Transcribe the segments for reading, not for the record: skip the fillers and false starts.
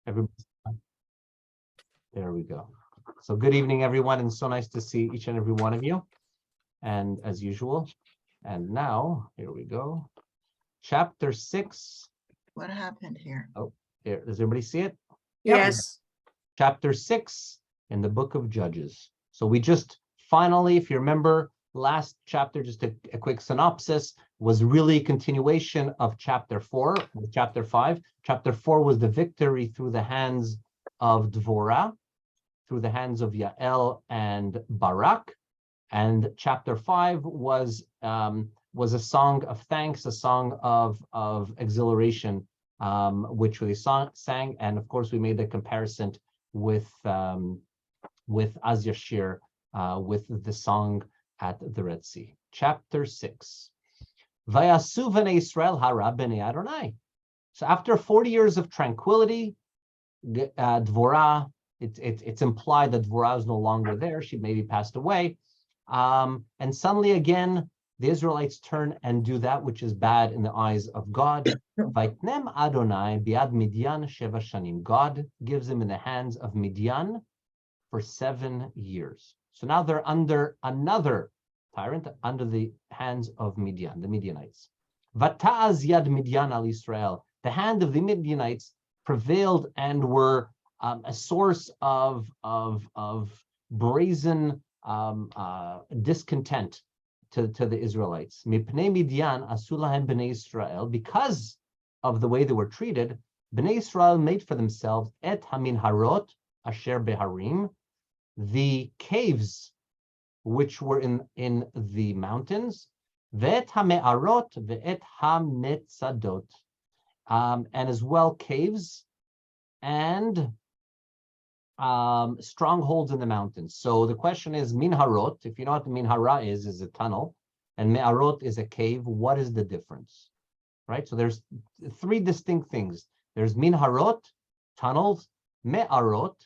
Everybody, there we go. So good evening, everyone, and so nice to see each and every one of you. And as usual, and now, here we go. Chapter 6. What happened here? Oh, here, does everybody see it? Yes. Chapter 6 in the book of Judges. So we just finally, if you remember, last chapter, just a quick synopsis, was really a continuation of chapter 4, chapter 5. Chapter 4 was the victory through the hands of Dvorah, through the hands of Yael and Barak. And chapter 5 was a song of thanks, a song of exhilaration, which they sang. And of course, we made the comparison with Az Yashir, with the song at the Red Sea. Chapter 6. Vayasu v'nei Israel hara b'nei Adonai. So after 40 years of tranquility, Dvorah, it's implied that Dvorah is no longer there. She maybe passed away. And suddenly again, the Israelites turn and do that which is bad in the eyes of God. Vaitnem Adonai biad Midian sheva shanim. God gives them in the hands of Midian for 7 years. So now they're under another tyrant, under the hands of Midian, the Midianites. Vata'az yad Midian al Israel. The hand of the Midianites prevailed and were a source of brazen discontent to the Israelites. Mipnei Midian asulahem b'nei Israel, because of the way they were treated, b'nei Israel made for themselves et haminharot asher beharim, the caves which were in the mountains, ve'et hame'arot ve'et hametzadot, and as well caves and strongholds in the mountains. So the question is, minharot, if you know what the minhara is a tunnel, and me'arot is a cave. What is the difference? Right? So there's 3 distinct things. There's minharot, tunnels, me'arot,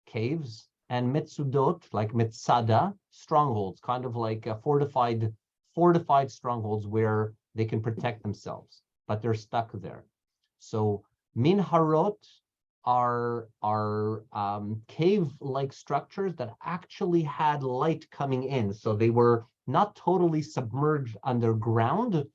caves, and metzudot, like metzada, strongholds, kind of like fortified strongholds where they can protect themselves, but they're stuck there. So minharot are cave-like structures that actually had light coming in. So they were not totally submerged underground.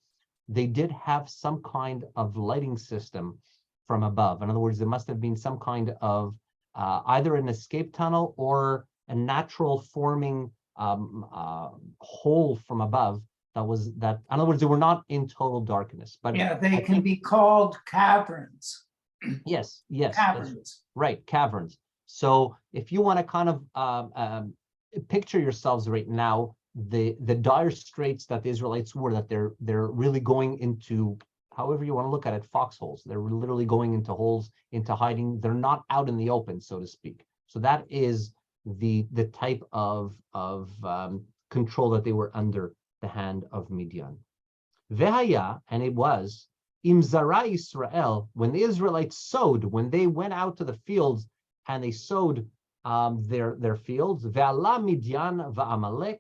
They did have some kind of lighting system from above. In other words, there must have been some kind of either an escape tunnel or a natural forming hole from above that. In other words, they were not in total darkness. But Yeah, they can be called caverns. Yes, Caverns. right, caverns. So if you want to kind of picture yourselves right now, the dire straits that the Israelites were, that they're really going into, however you want to look at it, foxholes. They're literally going into holes, into hiding. They're not out in the open, so to speak. So that is the type of control that they were under the hand of Midian. Vehaya, and it was Imzara Israel, when the Israelites sowed, when they went out to the fields and they sowed their fields, Ve'ala Midian va'amalek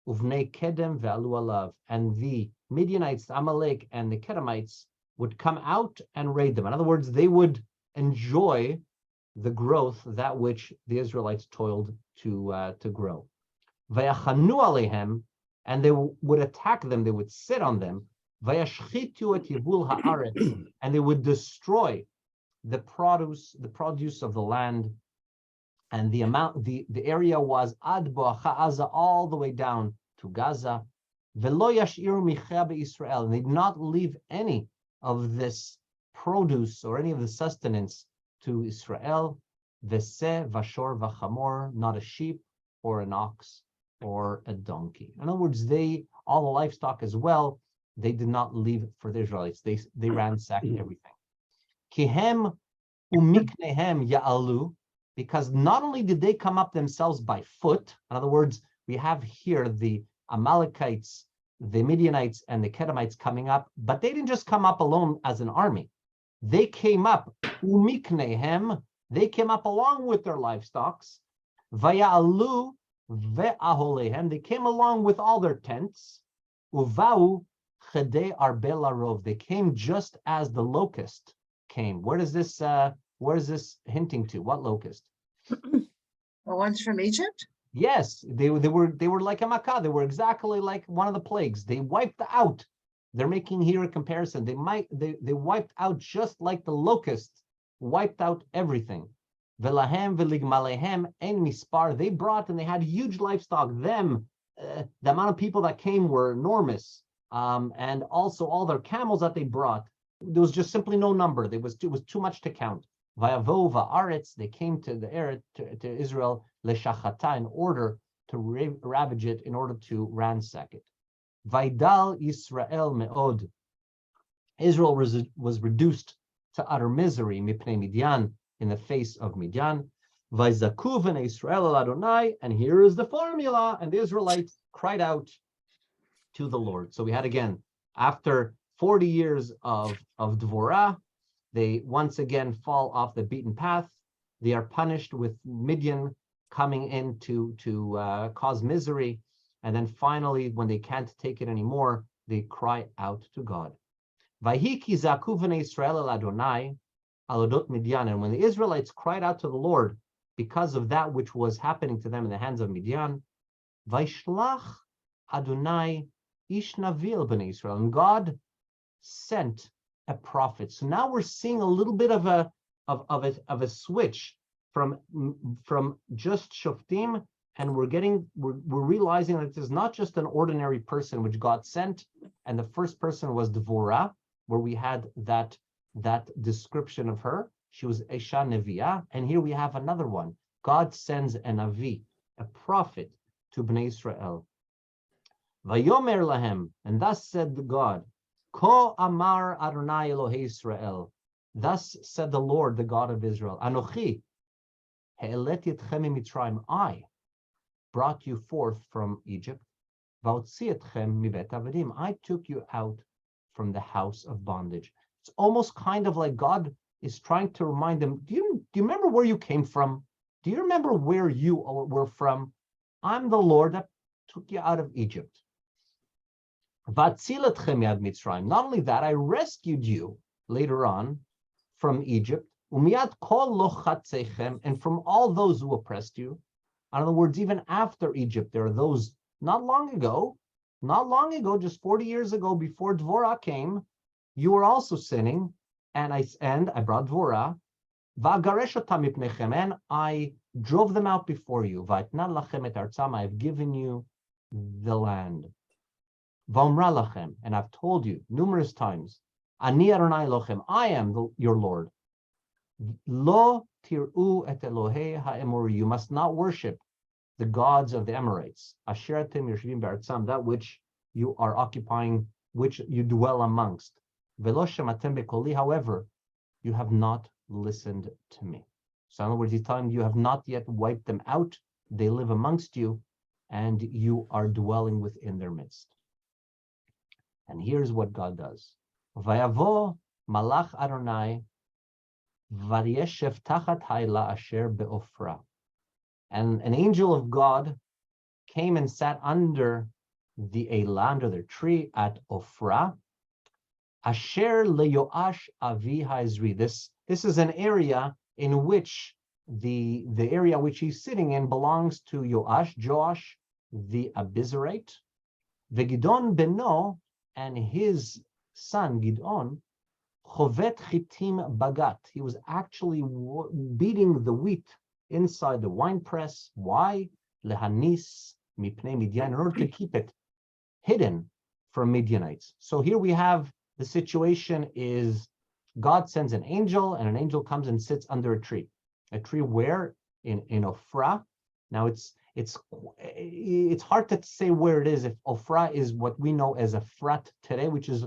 uvnei kedem ve'alu alav, and the Midianites, the Amalek, and the Kedemites would come out and raid them. In other words, they would enjoy the growth, that which the Israelites toiled to grow. Vayachanu alehem, and they would attack them, they would sit on them. Vayashchitu et yibul haaretz, and they would destroy the produce of the land, and the area was ad bo'acha Gaza, all the way down to Gaza. Velo yashiru michya be'Israel, and they did not leave any of this produce or any of the sustenance to Israel. Vese vashor vachamor, not a sheep or an ox or a donkey. In other words, all the livestock as well, they did not leave for the Israelites. They ransacked everything. Kihem umiknehem ya'alu, because not only did they come up themselves by foot, in other words, we have here the Amalekites, the Midianites, and the Kedemites coming up, but they didn't just come up alone as an army. They came up umiknehem, they came up along with their livestocks, vaya'alu ve'aholehem, they came along with all their tents, uvau chedei arbe larov, they came just as the locust came. Where does this Where is this hinting to? What locust? The ones from Egypt? Yes, they were like a makkah. They were exactly like one of the plagues. They wiped out. They're making here a comparison. They wiped out just like the locusts wiped out everything. Velahem veligmalehem en mispar. They brought and they had huge livestock. The amount of people that came were enormous. And also all their camels that they brought. There was just simply no number. It was too much to count. Vayavo va'aretz, they came to the Eretz, to Israel, leshachata, in order to ravage it, in order to ransack it. Vaidal Yisrael me'od. Israel was reduced to utter misery, mipnei Midian, in the face of Midian. Vaizaku v'nei Israel el Adonai, and here is the formula, and the Israelites cried out to the Lord. So we had again, after 40 years of Dvorah, they once again fall off the beaten path. They are punished with Midian coming in to cause misery. And then finally, when they can't take it anymore, they cry out to God. Vayiki zaku v'nei Israel el Adonai alodot Midian. And when the Israelites cried out to the Lord because of that which was happening to them in the hands of Midian, Vaishlach Adonai ish navil b'nei Israel. And God sent a prophet. So now we're seeing a little bit of a switch from just shoftim, and we're realizing that it is not just an ordinary person which God sent, and the first person was Dvorah, where we had that description of her. She was Esha Neviah, and here we have another one. God sends an Navi, a prophet, to Bnei Israel. Vayomer lahem, and thus said the God, Ko amar Adonai Elohei Israel. Thus said the Lord, the God of Israel. Anochi he'eleti etchem mitzrayim. I brought you forth from Egypt. Va'otzi etchem mibet avadim. I took you out from the house of bondage. It's almost kind of like God is trying to remind them. Do you remember where you came from? Do you remember where you were from? I'm the Lord that took you out of Egypt. Not only that, I rescued you later on from Egypt, and from all those who oppressed you. In other words, even after Egypt, there are those not long ago, just 40 years ago, before Dvorah came, you were also sinning, and I brought Dvorah, and I drove them out before you. I have given you the land. And I've told you numerous times, Ani Adonai Lochem, I am your Lord. Lo tir'u et Elohei ha'emori, you must not worship the gods of the Amorites. Asher atem yoshvim be'artzam, that which you are occupying, which you dwell amongst. Velo shematem be'koli, however, you have not listened to me. So in other words, he's telling you have not yet wiped them out. They live amongst you, and you are dwelling within their midst. And here's what God does. Vayavo malach Adonai vayeshev tachat hayla asher be'ofra. And an angel of God came and sat under the Eilah, under their tree at Ofra. Asher leYoash avi ha'ezri. This is an area in which the area which he's sitting in belongs to Joash the Abizarite. Vegidon beno, and his son Gidon, chovet chitim bagat. He was actually beating the wheat inside the winepress. Why? Lehanis mipnei Midian, in order to keep it hidden from Midianites. So here we have the situation is God sends an angel, and an angel comes and sits under a tree. A tree where? In Ofra. Now it's hard to say where it is, if Ofra is what we know as Efrat today, which is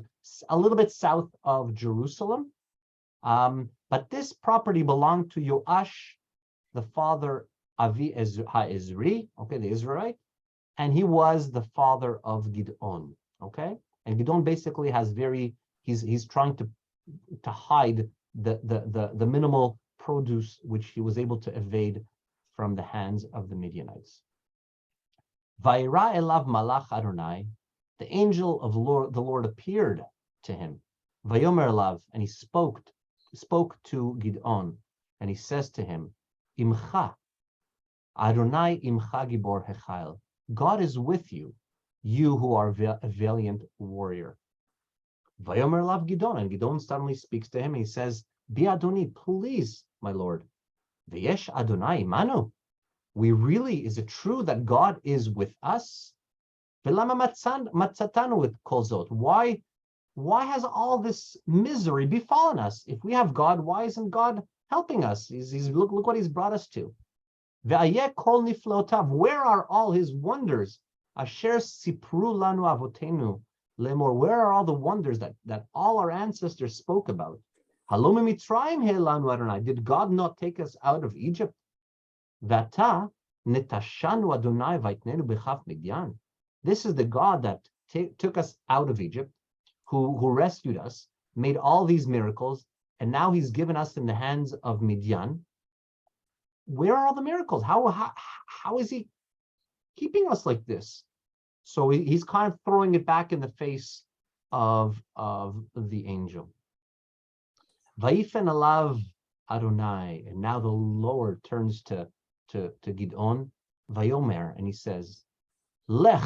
a little bit south of Jerusalem. But this property belonged to Yoash, the father Avi HaEzri, okay, the Israelite, and he was the father of Gidon, okay? And Gidon basically has he's trying to hide the minimal produce which he was able to evade from the hands of the Midianites. Vayra elav malach Adonai, the angel of the Lord appeared to him. Vayomer elav, and he spoke to Gidon. and he says to him, Imcha, Adonai imcha gibor hechail. God is with you, you who are a valiant warrior. Vayomer lav Gidon, and Gidon suddenly speaks to him. He says, Bi Adoni, please, my lord. V'yesh Adonai imanu. Is it true that God is with us? V'lama matzatanu et kol zot. Why has all this misery befallen us? If we have God, why isn't God helping us? Look what he's brought us to. Ve'ayeh kol niflotav. Where are all his wonders? Asher sipru lanu avotenu lemor. Where are all the wonders that all our ancestors spoke about? Halom mitzrayim he'elanu Adonai. Did God not take us out of Egypt? V'ata netashanu Adonai vaytnenu b'chaf Midyan. This is the God that took us out of Egypt, who rescued us, made all these miracles, and now he's given us in the hands of Midian. Where are all the miracles? How is he keeping us like this? So he's kind of throwing it back in the face of the angel. Vayifen alav Adonai, and now the Lord turns to Gidon, Vayomer, and he says, Lech,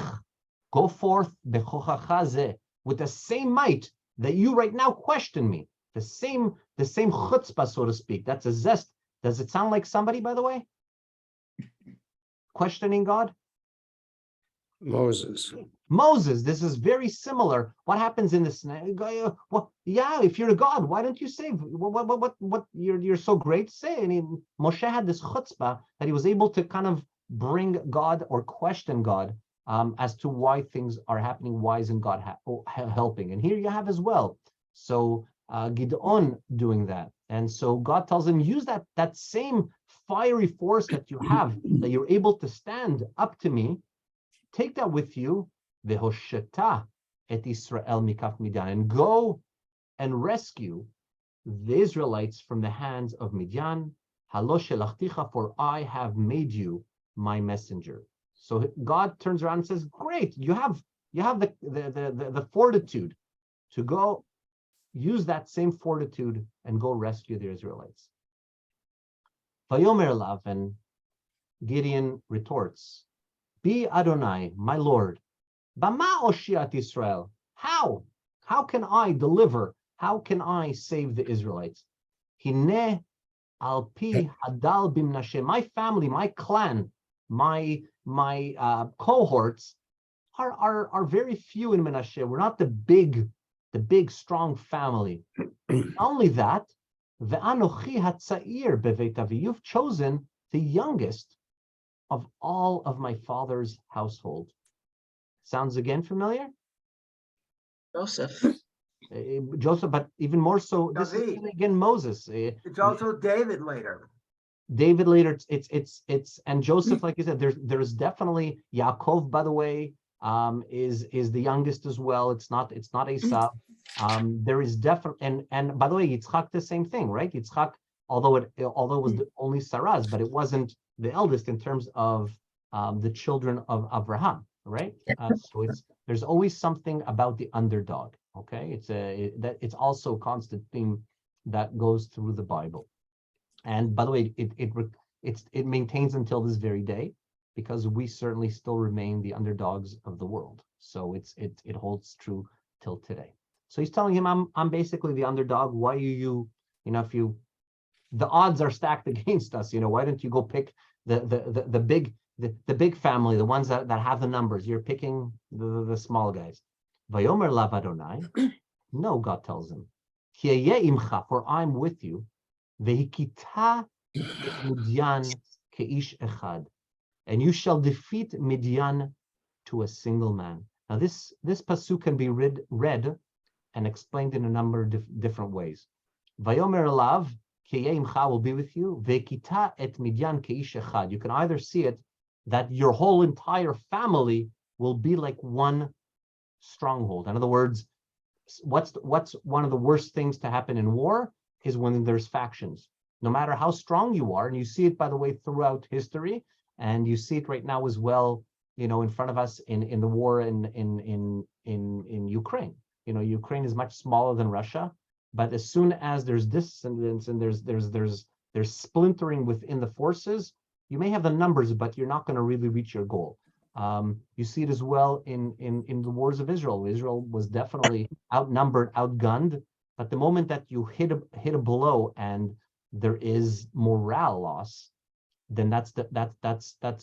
go forth bechochacha zeh, with the same might that you right now question me, the same chutzpah, so to speak. That's a zest. Does it sound like somebody, by the way, questioning God? Moses. This is very similar. What happens in this? Well, yeah, if you're a God, why don't you say what you're so great? Say. And Moshe had this chutzpah that he was able to kind of bring God or question God as to why things are happening. Why isn't God helping? And here you have as well. So Gidon doing that, and so God tells him, use that same fiery force that you have, that you're able to stand up to me. Take that with you, vehosheta et Israel mikaf Midian, and go and rescue the Israelites from the hands of Midian. Halo shelachticha, for I have made you my messenger. So God turns around and says, "Great, you have the fortitude to go use that same fortitude and go rescue the Israelites." Vayomer lav, and Gideon retorts, Be Adonai, my Lord, Bama oshiat Israel. How can I deliver? How can I save the Israelites? Hine al pi hadal bimnashe. My family, my clan, my cohorts are very few in Menashe. We're not the big strong family. Not only that, ve'anochi hatzair beveit avi. You've chosen the youngest of all of my father's household. Sounds again familiar? Joseph. Joseph, but even more so, this is again Moses. It's also David later. David later, it's and Joseph, like you said, there's definitely Yaakov, by the way, is the youngest as well. It's not Esau. There is definitely, and by the way, Yitzchak, the same thing, right? Yitzchak, although it was only Saraz, but it wasn't the eldest in terms of the children of Abraham, right? So there's always something about the underdog. Okay, it's also a constant theme that goes through the Bible. And by the way, it maintains until this very day, because we certainly still remain the underdogs of the world. So it holds true till today. So he's telling him, I'm basically the underdog. Why are you if the odds are stacked against us, why don't you go pick the big family, the ones that have the numbers? You're picking the small guys. Vayomer lav Adonai. No, God tells him, Ki eyeh imcha, for I'm with you. Vehikita et Midian keish echad, and you shall defeat Midian to a single man. Now this pasuk can be read and explained in a number of different ways. Vayomer lav, ki eyeh imcha, will be with you. Vehikita et Midian keish echad. You can either see it that your whole entire family will be like one stronghold. In other words, what's one of the worst things to happen in war is when there's factions. No matter how strong you are, and you see it, by the way, throughout history, and you see it right now as well, in front of us in the war in Ukraine. Ukraine is much smaller than Russia, but as soon as there's dissonance and there's There's splintering within the forces. You may have the numbers, but you're not going to really reach your goal. You see it as well in the wars of Israel. Israel was definitely outnumbered, outgunned. But the moment that you hit a blow and there is morale loss, then that's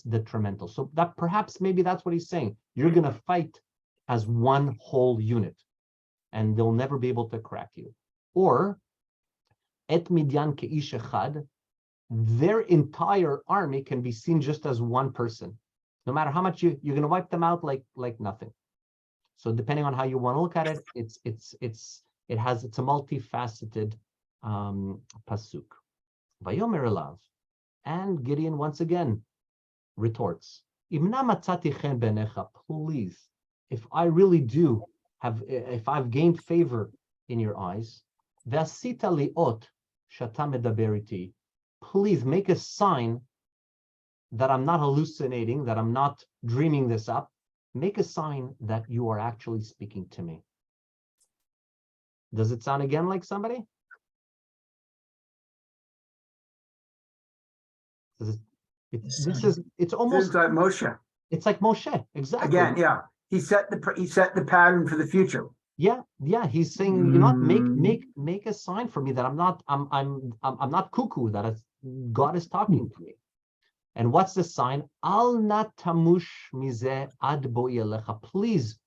detrimental. So that perhaps maybe that's what he's saying. You're going to fight as one whole unit, and they'll never be able to crack you. Or et midyan keish echad, their entire army can be seen just as one person. No matter how much you're going to wipe them out like nothing. So depending on how you want to look at it, it's a multifaceted pasuk. Vayomer elav, and Gideon once again retorts, Imna matzati chen benecha, please, if I really do have, if I've gained favor in your eyes, vasita liot shata medaber iti, please make a sign that I'm not hallucinating, that I'm not dreaming this up. Make a sign that you are actually speaking to me. Does it sound again like somebody? It's almost It's like Moshe. It's like Moshe, exactly. Again, yeah. He set the pattern for the future. Yeah. He's saying, you know what, make a sign for me that I'm not cuckoo, that God is talking to me. And what's the sign? Al nat tamush mizeh ad bo'i elecha. Please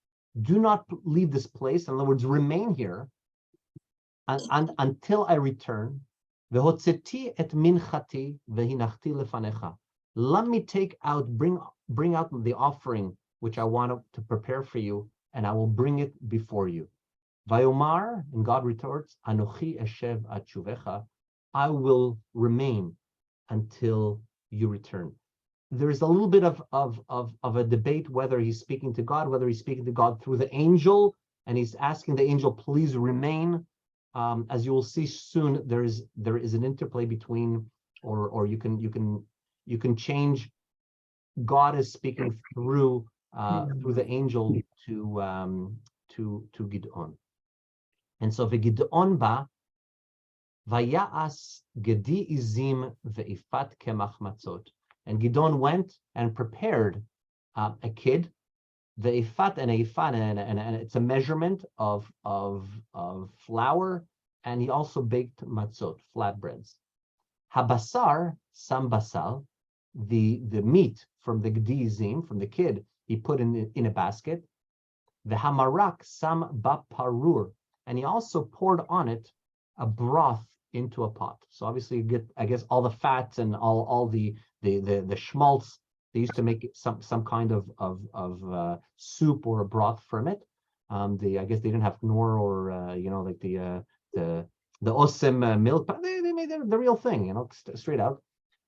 do not leave this place. In other words, remain here until I return. Vehotzeti et minchati vehinachti lefanecha. Let me bring out the offering which I want to prepare for you, and I will bring it before you. Vayomar, and God retorts, Anochi eshev ad shuvecha. I will remain until you return. There's a little bit of a debate whether he's speaking to God, whether he's speaking to God through the angel, and he's asking the angel, please remain. As you will see soon, there is an interplay between, or you can change. God is speaking through the angel to Gideon, and so v'Gideon ba vayas gedi izim ve'ifat kemach matzot, and Gideon went and prepared a kid, the ifat and it's a measurement of flour, and he also baked matzot, flatbreads. Habasar sam basal, the meat from the gdizim, from the kid, he put in a basket. The hamarak sam baparur, and he also poured on it a broth into a pot. So obviously you get, I guess, all the fats and all the schmaltz. They used to make some kind of soup or a broth from it. I guess they didn't have knorr or like the osem milk, but they made the real thing, straight out.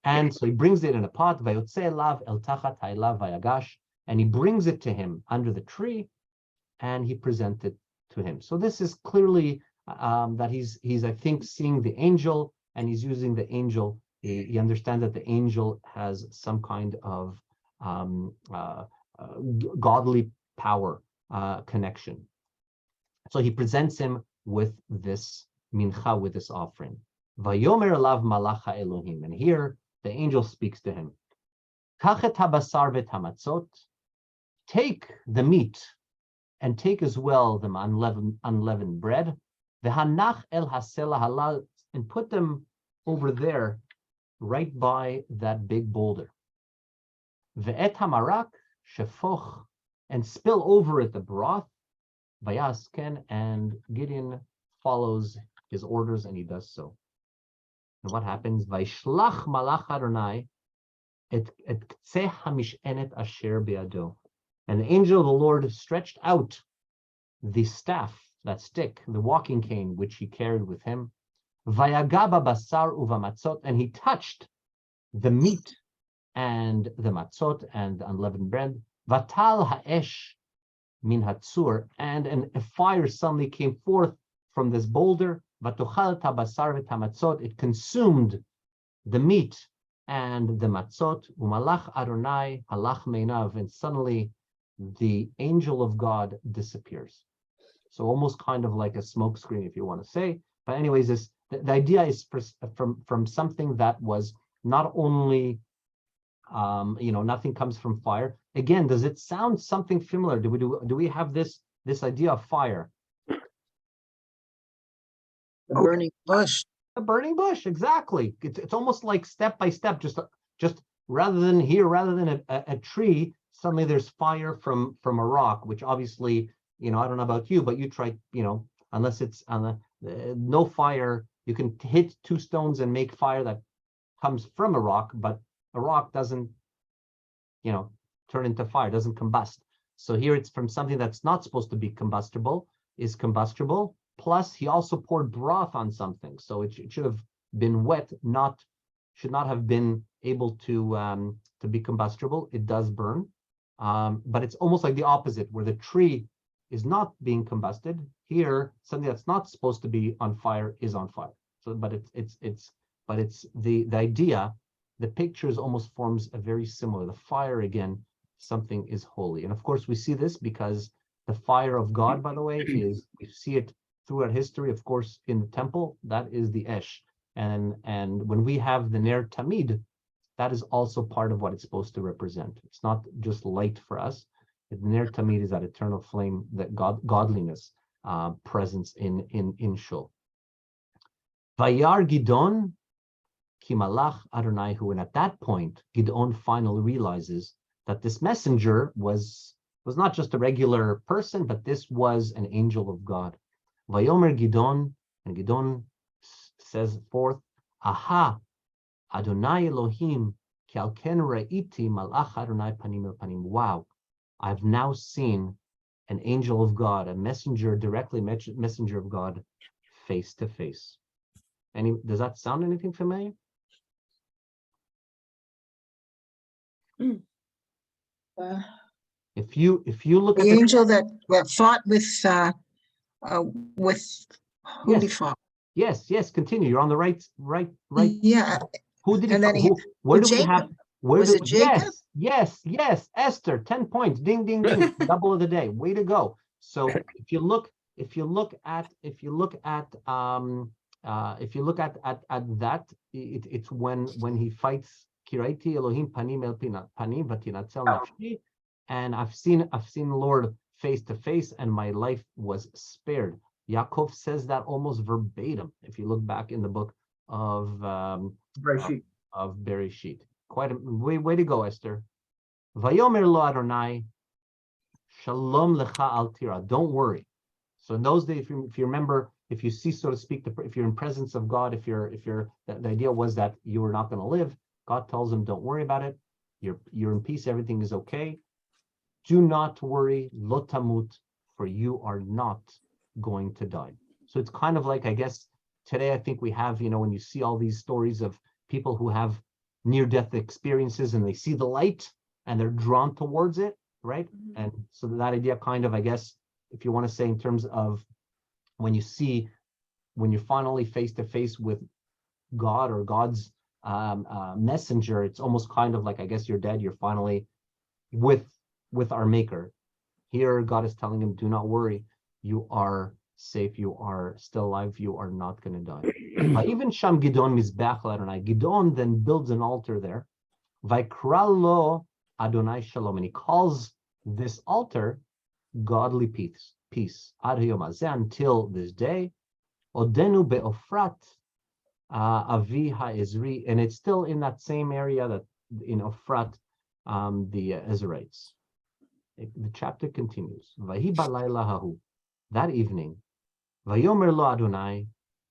And so he brings it in a pot, vayotze lav el tachat ha'elav vayagash, and he brings it to him under the tree, and he presents it to him. So this is clearly that he's I think seeing the angel, and he's using the angel. He understands that the angel has some kind of godly power connection. So he presents him with this mincha, with this offering. Vayomer elav malacha Elohim, and here the angel speaks to him. Kachet habasar v'tamatzot, take the meat and take as well the unleavened bread, v'hanach el hasela halal, and put them over there, right by that big boulder. Ve'et hamarak shefoch, and spill over it the broth, vayasken, and Gideon follows his orders, and he does so. And what happens? Vaishlach malach Adonai et ktseh hamish'enet asher be'ado. And the angel of the Lord stretched out the staff, that stick, the walking cane, which he carried with him. Vayagaba basar uvamatzot, and he touched the meat and the matzot and the unleavened bread. Vatal ha'esh min hatzur, and a fire suddenly came forth from this boulder. Vatochal tabasar v'tamatzot, it consumed the meat and the matzot. Umalach Adonai halach meinav, and suddenly the angel of God disappears. So almost kind of like a smoke screen, if you want to say. But anyways, the idea is from something that was not only nothing comes from fire. Again, does it sound something familiar? Do we have this idea of fire? The burning bush. A burning bush, exactly. It's almost like step by step, just rather than a tree, suddenly there's fire from a rock, which obviously, I don't know about you, but you try, unless it's on no fire, you can hit two stones and make fire that comes from a rock, but a rock doesn't, turn into fire, doesn't combust. So here it's from something that's not supposed to be combustible, is combustible. Plus, he also poured broth on something, so it should have been wet, should not have been able to be combustible. It does burn, but it's almost like the opposite, where the tree is not being combusted. Here, something that's not supposed to be on fire is on fire. So, but it's the idea. The pictures almost forms a very similar. The fire again, something is holy, and of course we see this because the fire of God, by the way, is we see it throughout history, of course, in the temple, that is the Esh. And when we have the Ner Tamid, that is also part of what it's supposed to represent. It's not just light for us. The Ner Tamid is that eternal flame, that godliness presence in Shul. Vayar Gidon ki malach Adonai hu, and at that point, Gidon finally realizes that this messenger was not just a regular person, but this was an angel of God. Vayomer Gidon, and Gidon says forth, Aha, Adonai Elohim, ki al ken ra'iti malach Adonai panim el panim. Wow, I've now seen an angel of God, a messenger, messenger of God, face to face. Does that sound anything familiar? If you look at The angel that fought with who did he Yes. fought? Yes, continue. You're on the right. Yeah, Who did he? and then Where do we have? Jacob. Was it Jacob? Yes. Esther, 10 points. Ding, ding, ding. Double of the day. Way to go. So if you look at that, it's when he fights Kiraiti Elohim panim el panim vatinatzel nafshi, and I've seen Lord face to face, and my life was spared. Yaakov says that almost verbatim. If you look back in the book of Bereshit, quite a way to go, Esther. Vayomer lo Adonai, shalom lecha al tira. Don't worry. So in those days, if you remember, if you see, so to speak, if you're in presence of God, if the idea was that you were not going to live, God tells him, don't worry about it. You're in peace. Everything is okay. Do not worry, lo tamut, for you are not going to die. So it's kind of like, I guess, today I think we have, when you see all these stories of people who have near-death experiences and they see the light and they're drawn towards it, right? Mm-hmm. And so that idea kind of, I guess, if you want to say in terms of when you're finally face to face with God or God's messenger, it's almost kind of like, I guess you're dead, you're finally with our maker. Here, God is telling him, do not worry. You are safe. You are still alive. You are not going to die. Even Sham Gidon Mizbech Adonai. Gidon then builds an altar there. Vaikra lo Adonai Shalom. And he calls this altar godly peace. Ad hayom hazeh, until this day. Odenu be'ofrat avi ha'ezri. And it's still in that same area that in Ofrat, the Ezraites. The chapter continues. Vahi balayla hahu. That evening, Vayomer lo Adonai,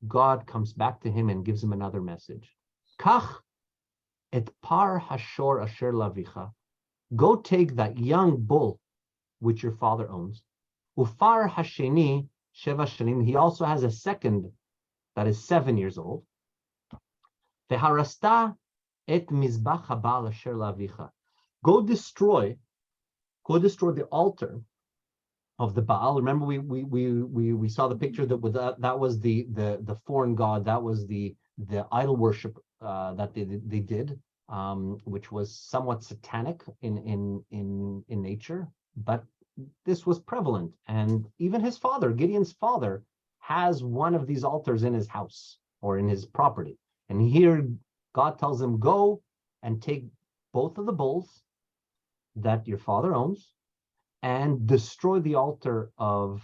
God comes back to him and gives him another message. Kach et par hashor asher lavicha. Go take that young bull which your father owns. Ufar hasheni sheva shanim. He also has a second that is 7 years old. Veharasta et mizbach habal asher lavicha. Go destroy the altar of the Baal. Remember, we saw the picture that was the foreign god, that was the idol worship that they did, which was somewhat satanic in nature, but this was prevalent, and even his father, Gideon's father, has one of these altars in his house. or in his property. And here God tells him, go and take both of the bulls that your father owns and destroy the altar of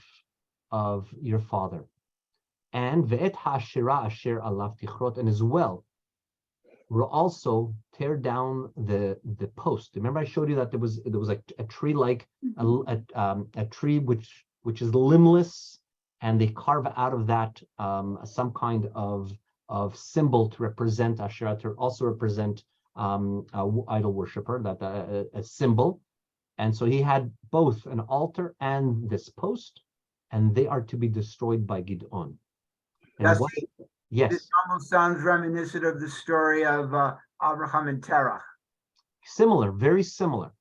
your father. And ve'et ha'ashira asher alav tichrot, and as well, we'll also tear down the post. Remember, I showed you that there was like a tree, like a tree which is limbless, and they carve out of that some kind of symbol to represent Asherah, to also represent idol worshiper, that a symbol. And so he had both an altar and this post, and they are to be destroyed by Gidon. And yes, This almost sounds reminiscent of the story of Abraham and Terah. similar, very similar,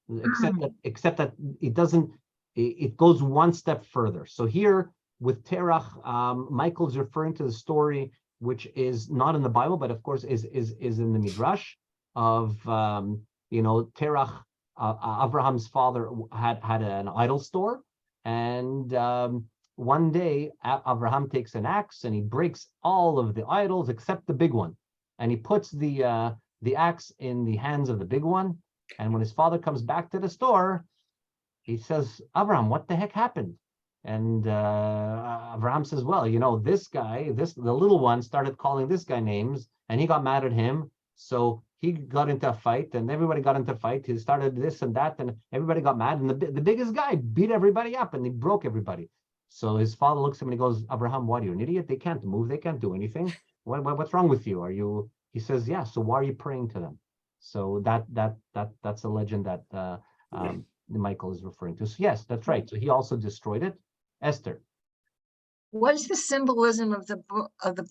except that it doesn't. It goes one step further. So here with Terach, Michael's referring to the story, which is not in the Bible, but of course is in the Midrash of Terach. Abraham's father had an idol store, and one day Abraham takes an axe and he breaks all of the idols except the big one, and he puts the axe in the hands of the big one. And when his father comes back to the store, he says, Abraham, what the heck happened? And Abraham says, well, this guy, the little one started calling this guy names, and he got mad at him. So he got into a fight, and everybody got into a fight. He started this and that, and everybody got mad. And the biggest guy beat everybody up, and he broke everybody. So his father looks at him and he goes, Abraham, what are you, an idiot? They can't move. They can't do anything. What's wrong with you? Are you? He says, yeah. So why are you praying to them? So that's a legend that Michael is referring to. So yes, that's right. So he also destroyed it. Esther. What is the symbolism of the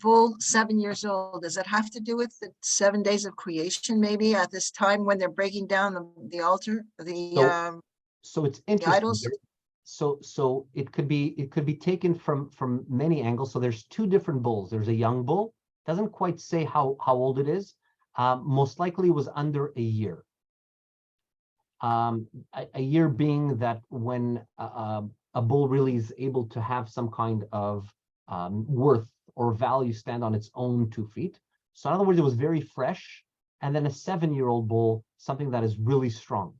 bull 7 years old? Does it have to do with the 7 days of creation, maybe at this time when they're breaking down the altar, So it's interesting. idols? So it could be taken from many angles. So there's two different bulls. There's a young bull. Doesn't quite say how old it is. Most likely it was under a year. A year being that when a bull really is able to have some kind of worth or value, stand on its own 2 feet. So in other words, it was very fresh. And then a 7-year-old bull, something that is really strong,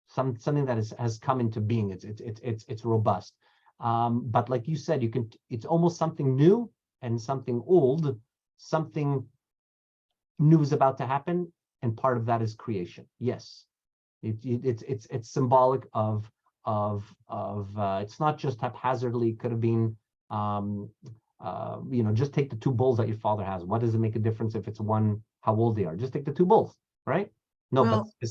something that has come into being. It's robust. But like you said, it's almost something new and something old. Something new is about to happen, and part of that is creation. Yes, it's symbolic of it's not just haphazardly. Could have been just take the 2 bulls that your father has. What does it make a difference if it's one, how old they are? Just take the 2 bulls, right? No, Well, but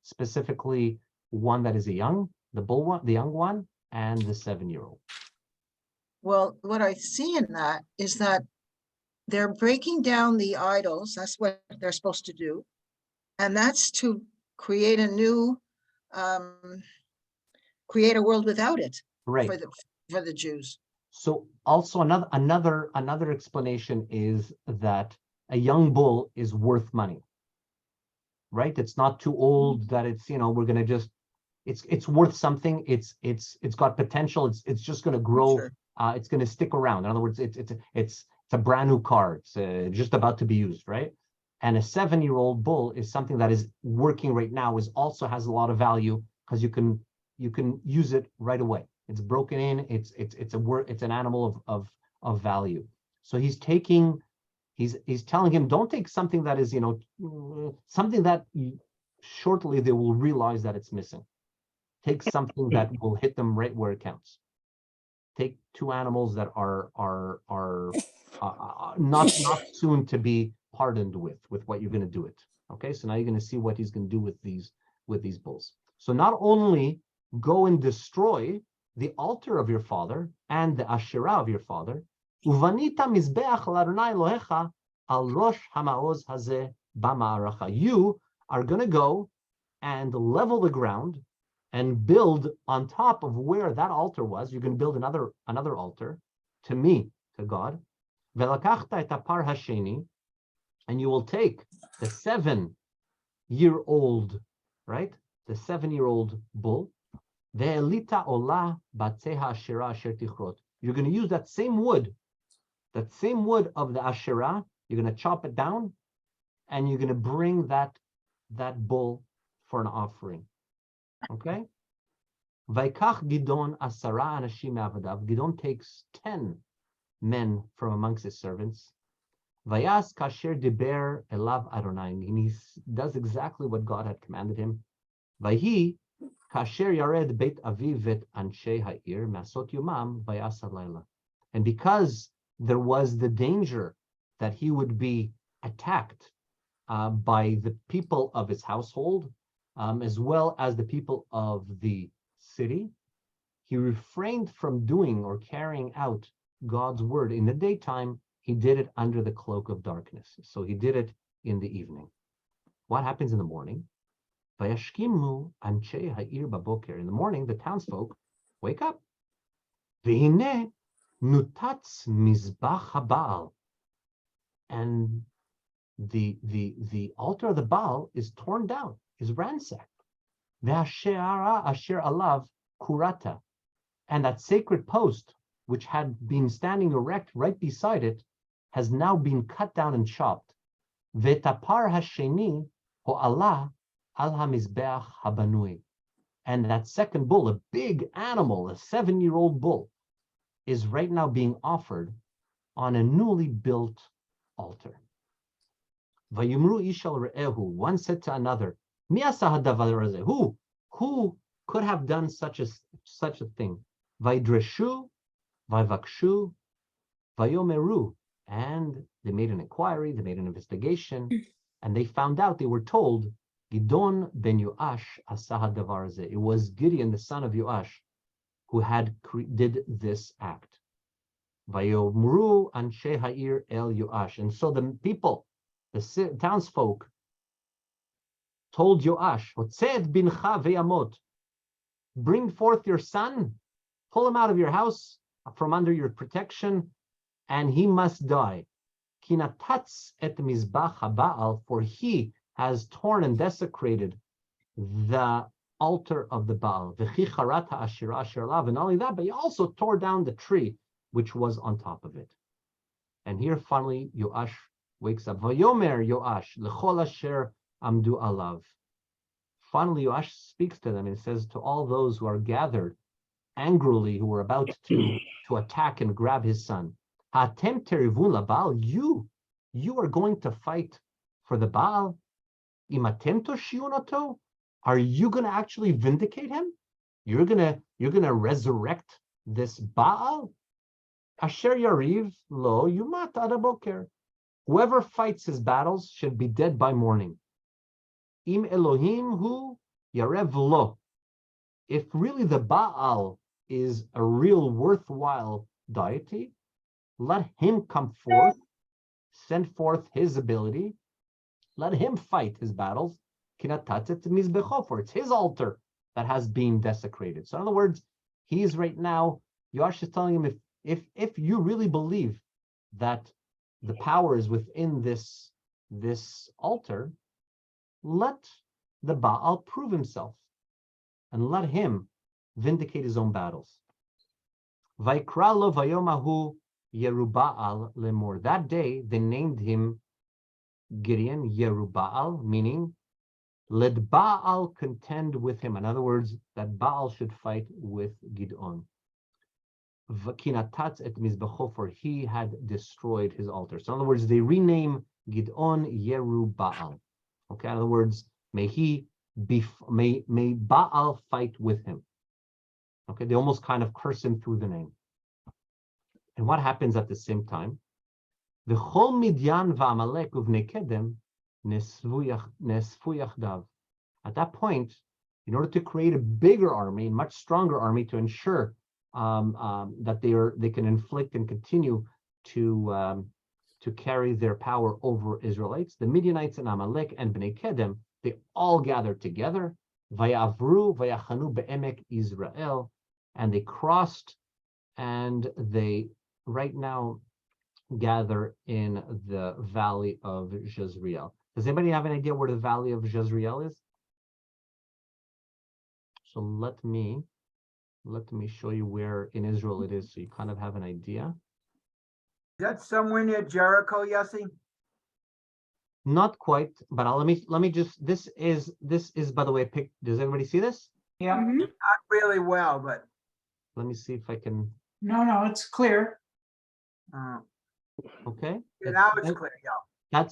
specifically one that is the young one, and the 7-year-old. Well, what I see in that is that they're breaking down the idols. That's what they're supposed to do. And that's to create a new, create a world without it Right. for the Jews. So also another explanation is that a young bull is worth money, right? It's not too old that it's, we're going to just, it's worth something. It's got potential. It's just going to grow. Sure. It's going to stick around. In other words, it's a brand new car. It's just about to be used, right? And a 7-year-old bull is something that is working right now, also has a lot of value because you can use it right away. It's broken in. It's an animal of value. So he's telling him, don't take something that is something that shortly they will realize that it's missing. Take something that will hit them right where it counts. Take 2 animals that are not soon to be pardoned with what you're going to do it. Okay, so now you're going to see what he's going to do with these bulls. So not only go and destroy the altar of your father and the Asherah of your father, uvanita mizbeach l'Adonai Elohecha al rosh hamaoz hazeh b'ma'aracha. You are going to go and level the ground and build on top of where that altar was. You're going to build another altar to me, to God. Velakachta et apar hasheni, and you will take the 7-year-old, right? The 7-year-old bull. Ve'elita olah batzeha ashera asher tichrot. You're going to use that same wood That same wood of the Asherah, you're going to chop it down, and you're going to bring that bull for an offering. Okay? Vaikach Gidon asara anashim avadav. Gidon takes 10 men from amongst his servants. Vayas kasher diber elav Adonai. And he does exactly what God had commanded him. Vayhi kasher yared beit aviv vet anshei ha'ir masot yomam vayas halayla. And because there was the danger that he would be attacked by the people of his household, as well as the people of the city, he refrained from doing or carrying out God's word in the daytime. He did it under the cloak of darkness. So he did it in the evening. What happens in the morning? Vayashkimu anshei ha'ir baboker. In the morning, the townsfolk wake up. V'hineh nutatz mizbach haBaal. And the altar of the Baal is torn down, is ransacked. Ve'ashe'ara asher alav kurata. And that sacred post, which had been standing erect right beside it, has now been cut down and chopped. Ve'tapar hasheni ho'ala al hamizbeach habanui. And that second bull, a big animal, a 7-year-old bull, is right now being offered on a newly built altar. Vayumru ishal re'ehu. One said to another, Mi asa hadavar hazeh? Who could have done such a thing? Vaydreshu, vayvakshu, vayomeru. And they made an inquiry, they made an investigation, and they found out, they were told, Gidon ben Yoash asa hadavar hazeh. It was Gideon, the son of Yoash, who did this act. Vayomru anshe ha'ir el Yoash. And so the people, the townsfolk, told Yoash, Hotzed bincha ve'amot. Bring forth your son, pull him out of your house, from under your protection, and he must die. Kinatatz et mizbach haBaal, for he has torn and desecrated the altar of the Baal. V'chicharat ha'ashira asher alav. And not only that, but he also tore down the tree which was on top of it. And here finally Yoash wakes up. Vayomer Yoash l'chol asher amdu alav. Finally Yoash speaks to them and says to all those who are gathered angrily, who were about to attack and grab his son, Hatem terivun laBaal. You are going to fight for the Baal. Imatem toshiun oto. Are you going to actually vindicate him? You're gonna resurrect this Baal? Asher yariv lo yumat ad haboker. Whoever fights his battles should be dead by morning. Im Elohim hu yarev lo. If really the Baal is a real worthwhile deity, let him come forth, send forth his ability, let him fight his battles. For it's his altar that has been desecrated. So in other words, he's right now, Yoash is telling him, if you really believe that the power is within this altar, let the Baal prove himself and let him vindicate his own battles. Vaikra lo vayomahu Yerubbaal lemor. That day they named him Gideon Yerubbaal, meaning let Baal contend with him. In other words, that Baal should fight with Gideon. V'kinatatz et mizbecho, for he had destroyed his altar. So in other words, they rename Gideon Yerubbaal. Okay, in other words, may Baal fight with him. Okay, they almost kind of curse him through the name. And what happens at the same time? V'chol Midyan v'Amalek uvnei Kedem nesvu yachdav. At that point, in order to create a bigger army, a much stronger army, to ensure that they can inflict and continue to carry their power over Israelites, the Midianites and Amalek and Bnei Kedem, they all gathered together. Vayavru vayachanu be'emek Israel, and they crossed, and they right now gather in the valley of Jezreel. Does anybody have an idea where the valley of Jezreel is? So let me show you where in Israel it is, so you kind of have an idea. that somewhere near Jericho, Yosi? Not quite, but let me just, this is by the way, does everybody see this? Yeah, Not really well, but, Let me see if I can, no, it's clear. okay. now it's clear, yeah.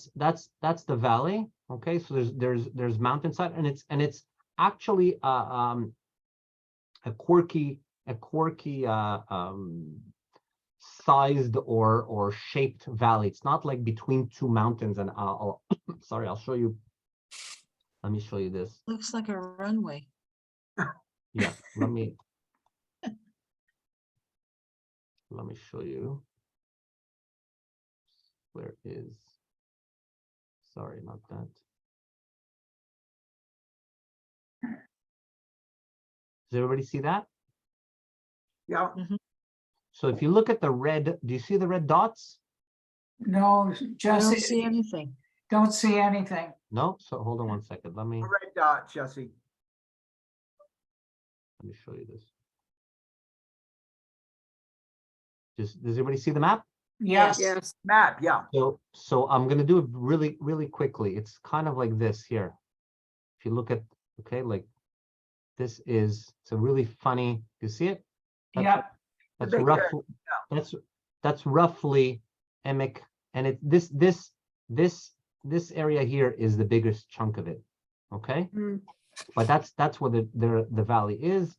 That's the valley. Okay, so there's mountainside, and it's actually a quirky sized or shaped valley. It's not like between two mountains, and I'll sorry, I'll show you. Let me show you this. Looks like a runway. Yeah, let me show you. Where is, sorry, not that. Does everybody see that? Yeah, So if you look at the red, do you see the red dots? No, I just, don't see anything. don't see anything. No? So hold on one second. Let me red dot, Yosi. show you this. Does everybody see the map? Yes, Yes. Map, yeah. So I'm gonna do it really quickly. It's kind of like this here. If you look at, okay, like this is, it's a really funny, you see it? yeah, That's big roughly, that's roughly Emek, and this area here is the biggest chunk of it. Okay, Mm. but that's where the valley is.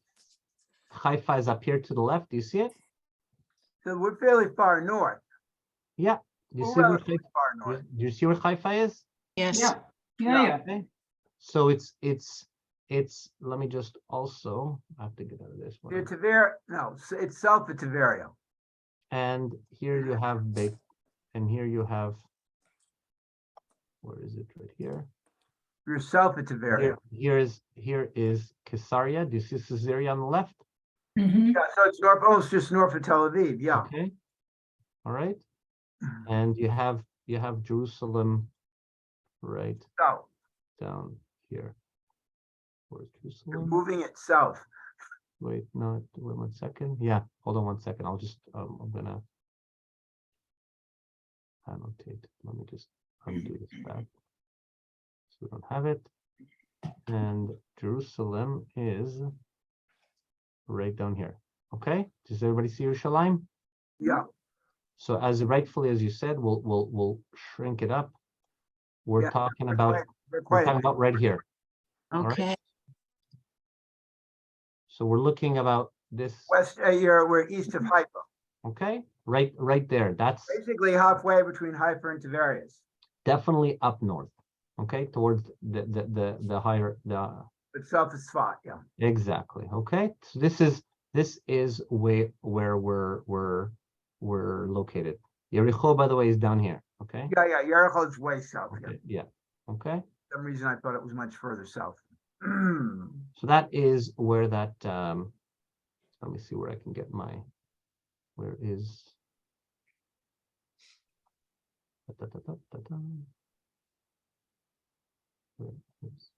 Haifa is up here to the left. Do you see it? So we're fairly far north. Yeah. Do you We're see where relatively far do north. you see where Haifa is? Yes. yeah. Okay. So it's let me just also, I have to get out of this one. Near Tver, no, it's south of Tiberio. And here you have Beit, and here you have, where is it? Right here. You're south of Tiberio. Here is Caesarea. Do you see Caesarea on the left? Mhm. Yeah, so it's north, almost just north of Tel Aviv, yeah. Okay. All right. And you have Jerusalem right So down here. Where's you're Jerusalem? moving it south. Wait, no, wait 1 second. Yeah, hold on 1 second. I'll just I'm gonna annotate. Let me just undo this back. So we don't have it. And Jerusalem is right down here. Okay, does everybody see Yerushalayim? Yeah, So as rightfully as you said, we'll shrink it up. We're Yeah, talking we're about we're we're quite, talking about right here. All right. Okay. So we're looking about this. west, we're east of Haifa, Okay, right there. That's basically halfway between Haifa and Tiberias. definitely up north. Okay, towards the higher the But south of Sfat, yeah. exactly. Okay, so this is where we're located. Yericho, by the way, is down here. Okay. Yeah, Jericho is way south, yeah. Okay. Yeah. Okay. For some reason I thought it was much further south. So that is where that. Let me see where I can get my. Where is? Da, da, da, da, da. Where is-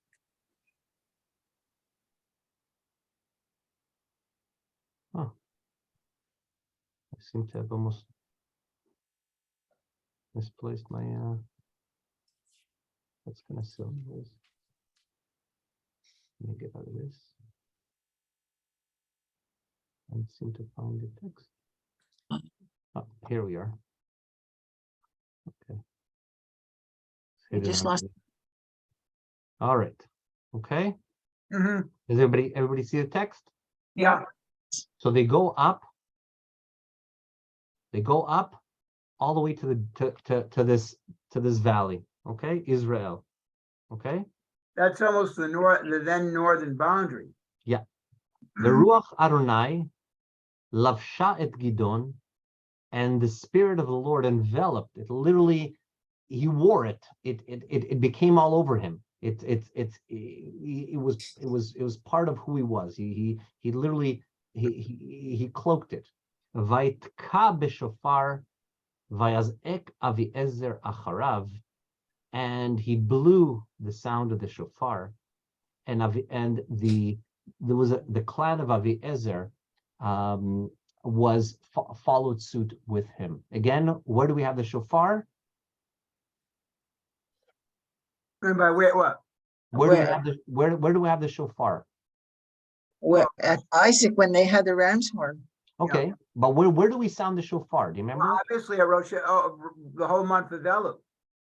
Oh, I seem to have almost misplaced my. That's gonna sell this. Let me get out of this. I don't seem to find the text. Oh, here we are. Okay. You Hidden just lost- underneath. All right. Okay. Mhm, Does everybody see the text? yeah, So they go up. They go up all the way to the to this valley. Okay, Israel. Okay. that's almost the then northern boundary. The Ruach Adonai lavsha et Gidon, and the Spirit of the Lord enveloped it. Literally, he wore it. It became all over him. It was part of who he was. He literally he cloaked it. Vaitka b'shofar vayazek Aviezer acharav, and he blew the sound of the shofar, and there was the clan of Aviezer followed suit with him. Again, where do we have the shofar? And by wait, what? Where do we Where? have the where do we have the shofar? Where, at Isaac, when they had the ram's horn. Okay, but where do we sound the shofar? Do you remember? Obviously, I wrote the whole month of Elul.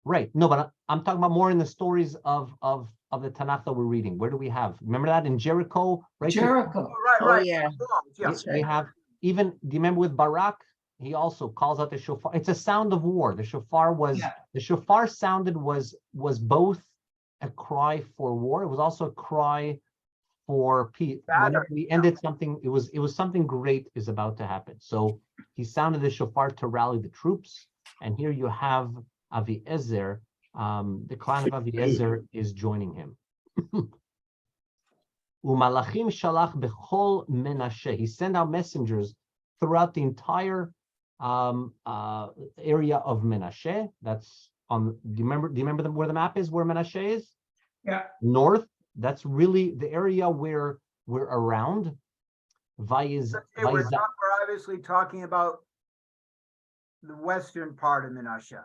Right. No, but I'm talking about more in the stories of the Tanakh that we're reading. Where do we have? Remember that in Jericho, right? Jericho. Oh, Oh, right. yeah. Yeah. That's We right. have even. Do you remember with Barak? He also calls out the shofar. It's a sound of war. The shofar was Yeah. the shofar sounded was both a cry for war. It was also a cry for peace. Whenever we ended something, it was something great is about to happen. So he sounded the shofar to rally the troops. And here you have Aviezer. The clan of Aviezer is joining him. Umalachim shalach bechol Menashe. He sent out messengers throughout the entire area of Menashe. That's on. Do you remember where the map is? Where Menashe is? Yeah. North. That's really the area where we're around. We're obviously talking about the western part of Menashe.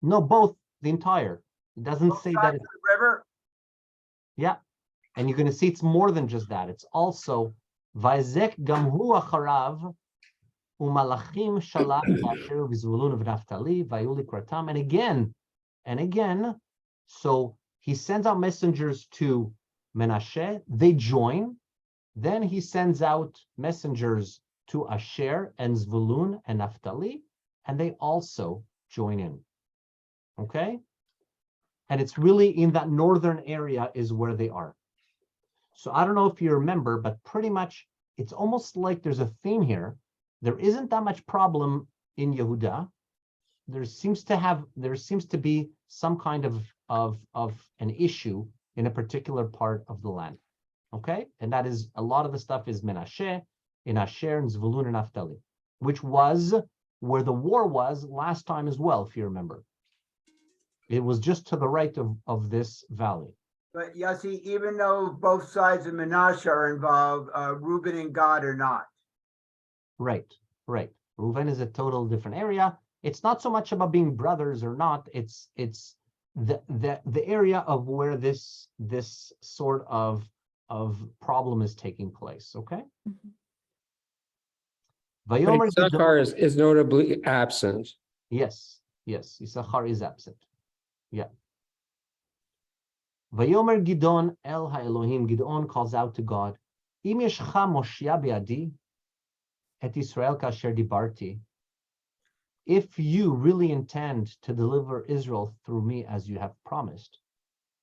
No, both, the entire. It doesn't Both say sides that of it's, the river. yeah. And you're going to see it's more than just that. It's also Vayzek gamhu acharav umalachim shalach asher v'zvulun v'naftali vayuli kratam. And again, so he sends out messengers to Menashe. They join. Then he sends out messengers to Asher and Zvulun and Naphtali, and they also join in. Okay? And it's really in that northern area is where they are. So I don't know if you remember, but pretty much it's almost like there's a theme here. There isn't that much problem in Yehuda. There seems to be some kind of an issue in a particular part of the land. Okay, and that is a lot of the stuff is Menashe, in Asher, and Zvulun and Naphtali, which was where the war was last time as well, if you remember. It was just to the right of this valley. But Yosi, even though both sides of Menashe are involved, Reuben and Gad are not. Right. Reuven is a total different area. It's not so much about being brothers or not. It's the area of where this sort of problem is taking place. Okay. But Vayomer Issachar is notably absent. Yes, Issachar is absent. Yeah. Vayomer Gidon El HaElohim. Gidon calls out to God. Im yeshcha moshia be'adi et Israel kasher dibarti. If you really intend to deliver Israel through me as you have promised,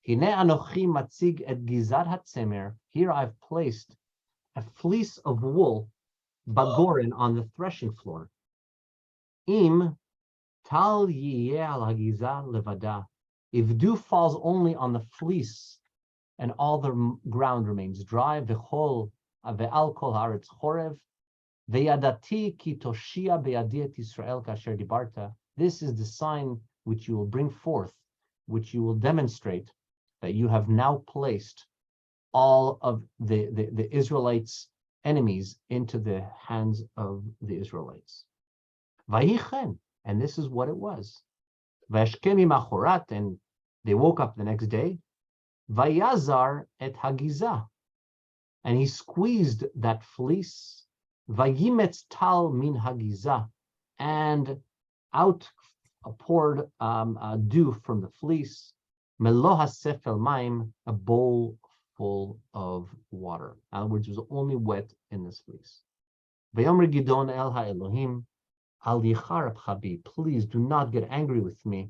Hine anochi matzig et gizat hatzemer. Here I've placed a fleece of wool, bagorin, on the threshing floor. Im tal yiyeh al hagiza levada. If dew falls only on the fleece and all the ground remains dry, v'chol ve'al kol haaretz chorev, ve'yadati ki toshia be'adi et Yisrael kasher dibarta. This is the sign which you will bring forth, which you will demonstrate that you have now placed all of the Israelites' enemies into the hands of the Israelites. Vayichen, and this is what it was. Vashkemi machorat, and they woke up the next day. Vayazar et hagiza, and he squeezed that fleece. Vayimetz tal min hagiza, and out poured dew from the fleece. Meloha sefel maim, a bowl full of water. In other words, it was only wet in this fleece. Vayomer Gidon el haElohim, al yicharab chabi, please do not get angry with me.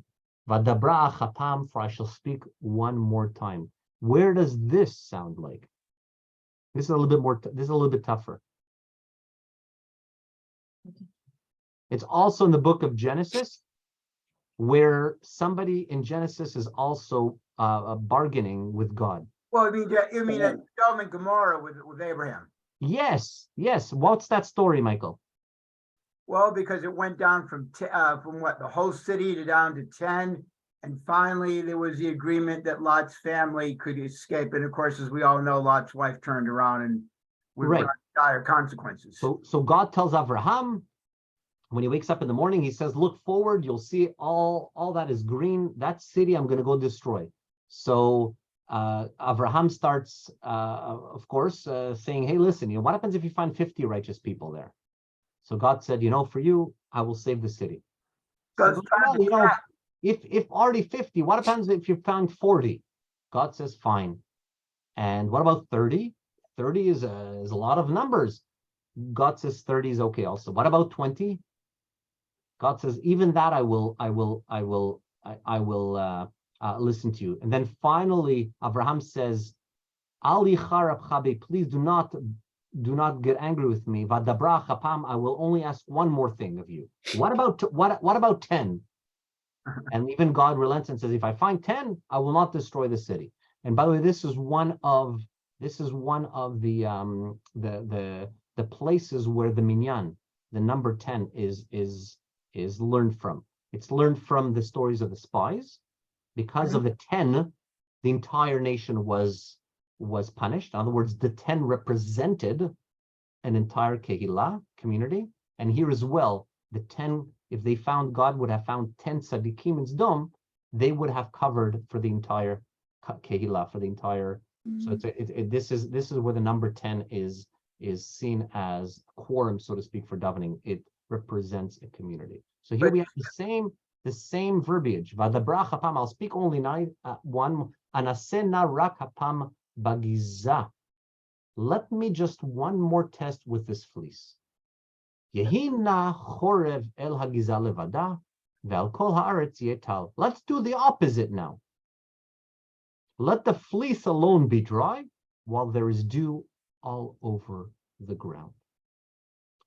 Vadabra achapam, for I shall speak one more time. Where does this sound like? This is a little bit more. This is a little bit tougher. It's also in the book of Genesis, where somebody in Genesis is also bargaining with God. Well, I mean Sodom and Gomorrah with Abraham. Yes. What's that story, Michael? Well, because it went down from what, the whole city to down to 10, and finally there was the agreement that Lot's family could escape. And of course, as we all know, Lot's wife turned around and would Right. dire consequences. So God tells Abraham, when he wakes up in the morning, he says, look forward, you'll see all that is green. That city I'm going to go destroy. So Abraham starts, of course, saying, hey, listen, what happens if you find 50 righteous people there? So God said, for you, I will save the city. So God's God, trying to well, if already 50, what happens if you found 40? God says, fine. And what about 30? 30 is a lot of numbers. God says 30 is okay also. What about 20? God says, even that I will listen to you. And then finally, Abraham says, Ali charab chabe, please do not get angry with me. Vadabra chapam, I will only ask one more thing of you. What about 10? And even God relents and says, if I find 10, I will not destroy the city. And by the way, this is one of the places where the minyan, the number 10, is learned from. It's learned from the stories of the spies. Because of the 10, the entire nation was punished. In other words, the 10 represented an entire Kehillah community. And here as well, the 10, if they found, God would have found 10 tzaddikim in Sdom, they would have covered for the entire Kehillah, for the entire. So this is where the number 10 is seen as quorum, so to speak, for davening. It represents a community. So here we have the same verbiage. Vadabra chapam, I'll speak only one. Anasena rak hapam bagiza. Let me just one more test with this fleece. Yehina chorev el hagiza levada, ve'al kol haaretz yetal. Let's do the opposite now. Let the fleece alone be dry, while there is dew all over the ground.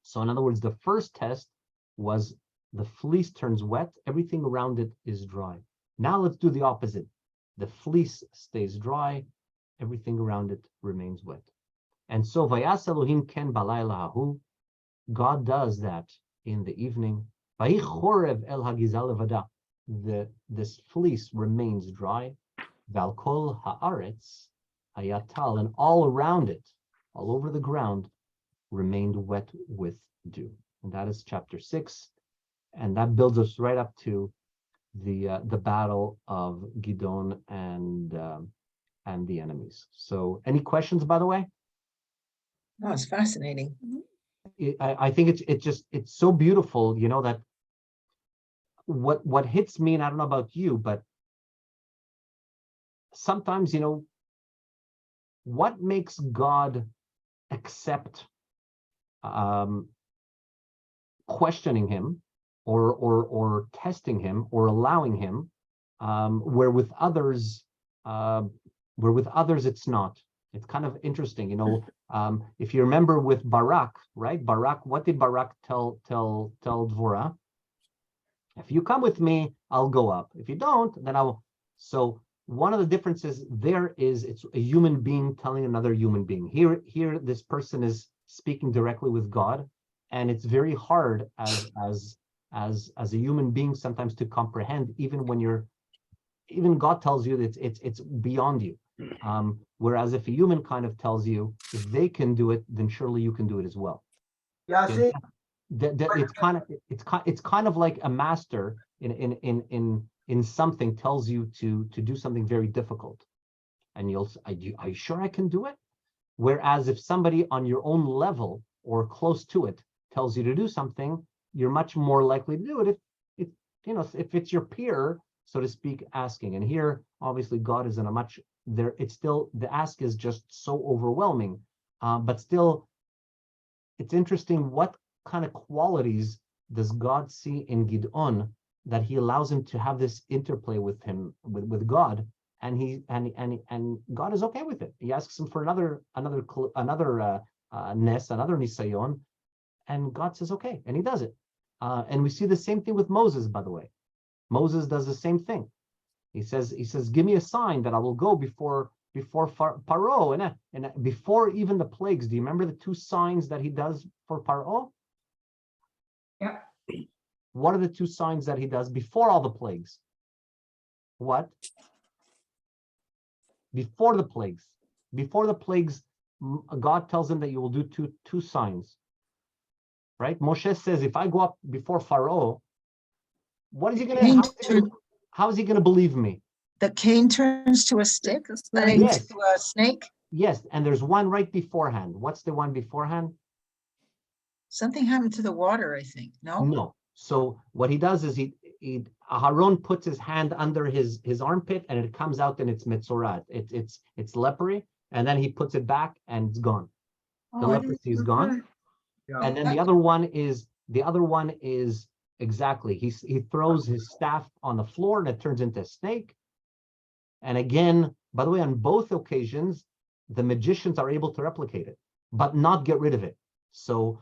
So in other words, the first test was the fleece turns wet, everything around it is dry. Now let's do the opposite. The fleece stays dry, everything around it remains wet. And so Vayas Elohim ken balayla hahu, God does that in the evening. Vayi chorev el hagiza levada, this fleece remains dry. Val kol haaretz hayatal, and all around it, all over the ground, remained wet with dew. And that is chapter 6. And that builds us right up to the battle of Gidon and the enemies. So any questions, by the way? No, it's fascinating. I think it's so beautiful, that what hits me, and I don't know about you, but sometimes, what makes God accept questioning him or testing him or allowing him, where with others it's not. It's kind of interesting, if you remember with Barak, right? Barak, what did Barak tell Dvorah? If you come with me, I'll go up. If you don't, then I will. So one of the differences there is it's a human being telling another human being. Here, this person is speaking directly with God, and it's very hard as a human being sometimes to comprehend, even God tells you that it's beyond you. Whereas if a human kind of tells you, if they can do it, then surely you can do it as well. Yosi, It's kind of like a master in something tells you to do something very difficult, and are you sure I can do it? Whereas if somebody on your own level or close to it tells you to do something, you're much more likely to do it if it's your peer, so to speak, asking. And here, obviously, God is in a much there. It's still, the ask is just so overwhelming, but still, it's interesting. What kind of qualities does God see in Gidon that he allows him to have this interplay with him, with God, and God is okay with it. He asks him for another nes, another nisayon, and God says okay, and he does it. And we see the same thing with Moses, by the way. Moses does the same thing. He says, give me a sign that I will go before Paro, and before even the plagues. Do you remember the 2 signs that he does for Paro? Yeah. What are the 2 signs that he does before all the plagues? What? Before the plagues. Before the plagues, God tells him that you will do two signs. Right? Moshe says, if I go up before Pharaoh, what is he Cane gonna how is he gonna believe me? The cane turns to a stick, and then Yes. to a snake. Yes, and there's one right beforehand. What's the one beforehand? Something happened to the water, I think. No? No. So what he does is Aharon puts his hand under his armpit, and it comes out and it's mitzorat. It's lepery, and then he puts it back and it's gone. The Oh, I didn't leprosy is know gone. that. Yeah. And then the other one is exactly he throws his staff on the floor and it turns into a snake. And again, by the way, on both occasions, the magicians are able to replicate it, but not get rid of it. So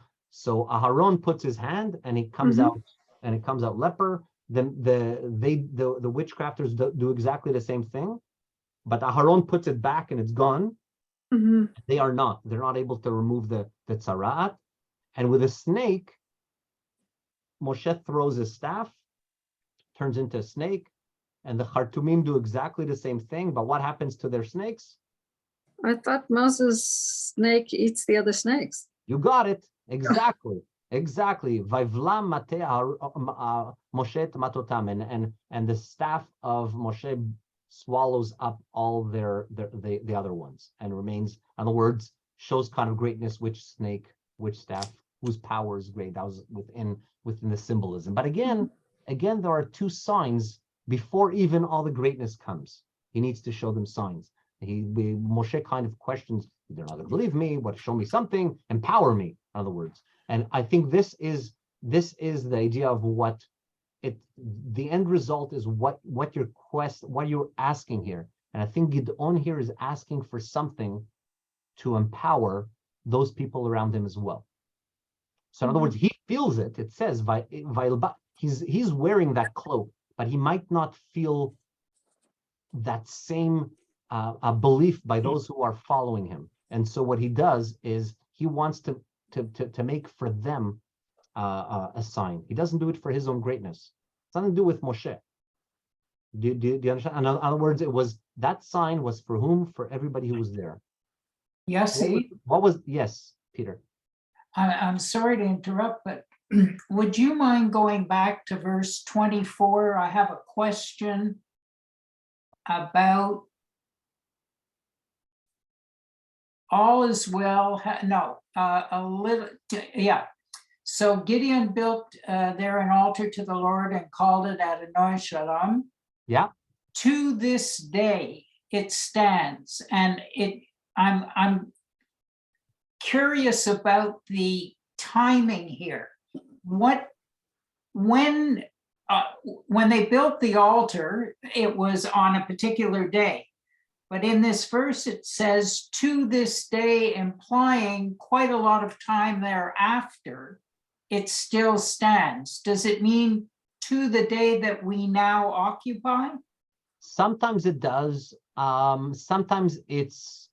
Aharon puts his hand and he comes out, and it comes out leper. Then the witchcrafters do exactly the same thing, but Aharon puts it back and it's gone. They're not able to remove the tzara'at. And with a snake, Moshe throws his staff, turns into a snake, and the Khartoumim do exactly the same thing. But what happens to their snakes? I thought Moses' snake eats the other snakes. You got it. Exactly. Exactly. Vaivlam mate Moshe matotam, and the staff of Moshe swallows up all the other ones and remains, in other words, shows kind of greatness, which snake, which staff, whose power is great. That was within the symbolism. But again, there are two signs before even all the greatness comes. He needs to show them signs. Moshe kind of questions, they're not going to believe me, what, show me something, empower me, in other words. And I think this is the idea of what the end result is, what you're asking here. And I think Gideon here is asking for something to empower those people around him as well. So in other words, he feels it. It says he's wearing that cloak, but he might not feel that same belief by those who are following him. And so what he does is he wants to make for them a sign. He doesn't do it for his own greatness. It's nothing to do with Moshe. Do you understand? In other words, that sign was for whom? For everybody who was there. Yosi, Yes, Peter. I'm sorry to interrupt, but would you mind going back to verse 24? I have a question about all is well. A little, yeah. So Gideon built there an altar to the Lord and called it Adonai Shalom. Yeah. To this day, it stands, and I'm curious about the timing here. When they built the altar, it was on a particular day. But in this verse, it says to this day, implying quite a lot of time thereafter, it still stands. Does it mean to the day that we now occupy? Sometimes it does. Sometimes it's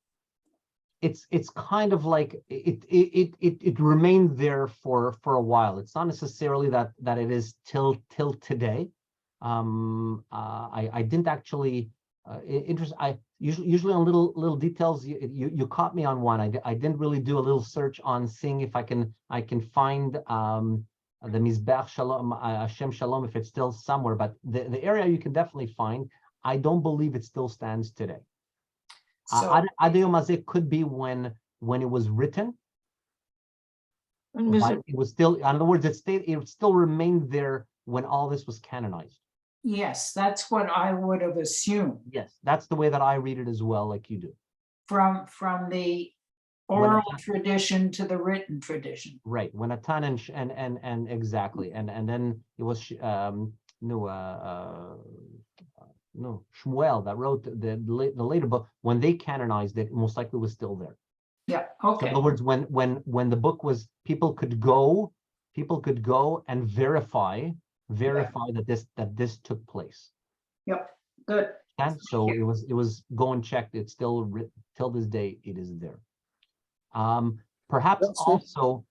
kind of like it remained there for a while. It's not necessarily that it is till today. I didn't actually I usually on little details you caught me on one. I didn't really do a little search on seeing if I can find the Mizbeach Shalom, Hashem Shalom, if it's still somewhere. But the area you can definitely find. I don't believe it still stands today. So Adayom Hazeh could be when it was written. When was But it? it was still, in other words, it still remained there when all this was canonized. yes, that's what I would have assumed Yes, that's the way that I read it as well, like you do. from the oral tradition to the written tradition. Right. When Atan and exactly, and then it was Shmuel that wrote the later book. When they canonized it, most likely was still there. Yeah, So okay. in other words, when the book was, people could go and verify that this took place. Yep, good. And so it was go and check. It's still till this day it is there. Perhaps also,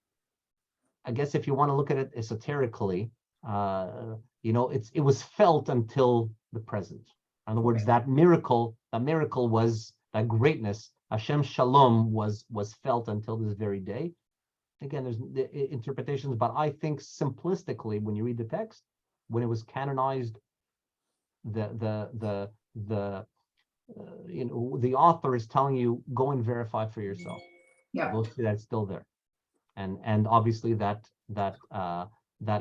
I guess if you want to look at it esoterically, it was felt until the present. In other words, that miracle was, that greatness Hashem Shalom was felt until this very day. Again, there's interpretations, but I think simplistically, when you read the text, when it was canonized, the the author is telling you, go and verify for yourself. Yeah. We'll see that's still there, and obviously that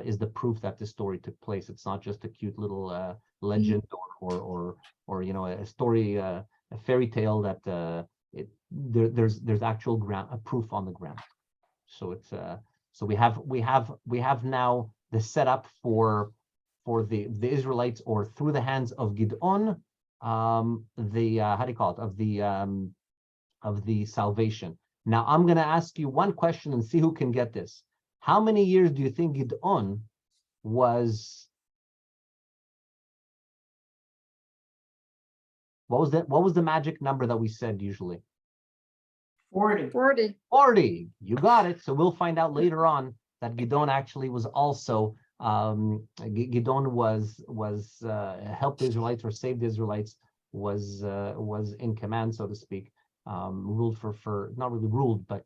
is the proof that this story took place. It's not just a cute little legend or a story, a fairy tale that there's actual proof on the ground. So it's so we have now the setup for the Israelites, or through the hands of Gidon, the how do you call it, of the salvation. Now I'm going to ask you one question and see who can get this. How many years do you think Gidon was? What was the magic number that we said usually? 40. 40. 40. You got it. So we'll find out later on that Gidon actually was also Gidon was helped the Israelites or saved the Israelites, was in command, so to speak, ruled for not really ruled, but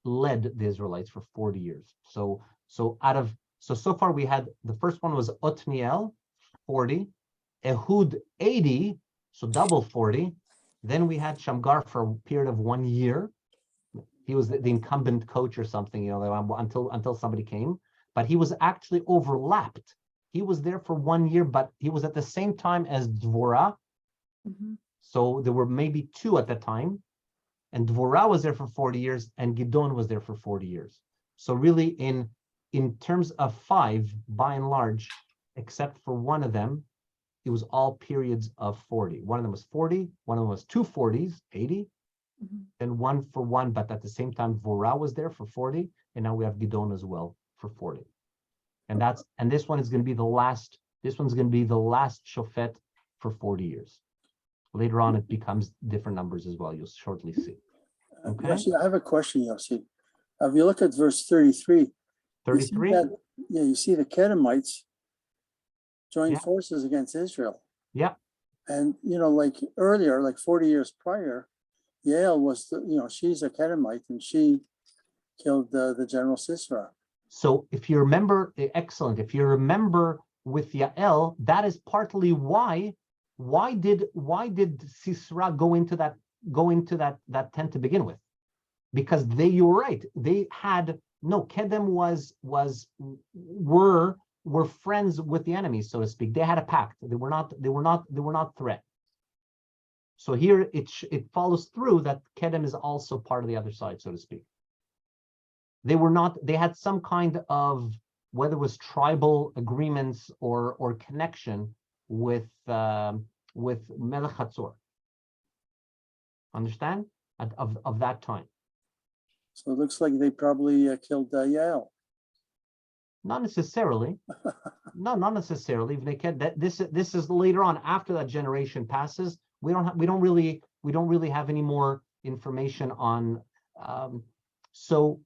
led the Israelites for 40 years. So far we had, the first one was Otniel, 40, Ehud, 80, so double 40. Then we had Shamgar for a period of 1 year. He was the incumbent coach or something, until somebody came. But he was actually overlapped. He was there for 1 year, but he was at the same time as Dvorah. Mhm. So there were maybe two at the time. And Dvorah was there for 40 years, and Gidon was there for 40 years. So really, in terms of 5, by and large, except for one of them, it was all periods of 40. One of them was 40, one of them was 2 40s, 80, Mhm. and 1 for 1, but at the same time, Dvorah was there for 40, and now we have Gidon as well for 40. And this one is going to be the last, this one's going to be the last shofet for 40 years. Later on, it becomes different numbers as well. You'll shortly see. Okay. Yosi, I have a question, Yosi. If you look at verse 33, you see 33? that, you see the Kedemites join Yeah. forces against Israel. Yeah. And, like earlier, like 40 years prior, Yael was, she's a Kedemite, and she killed the general Sisera. So if you remember, excellent. If you remember with Yael, that is partly why did Sisera go into that tent to begin with? Because you're right. They had Kedem were friends with the enemy, so to speak. They had a pact. They were not threat. So here it follows through that Kedem is also part of the other side, so to speak. They had some kind of, whether it was tribal agreements or connection with Melech Hatzor. Understand? Of that time. So it looks like they probably killed Yael. Not necessarily. No, not necessarily. This is later on, after that generation passes. We don't really have any more information on. So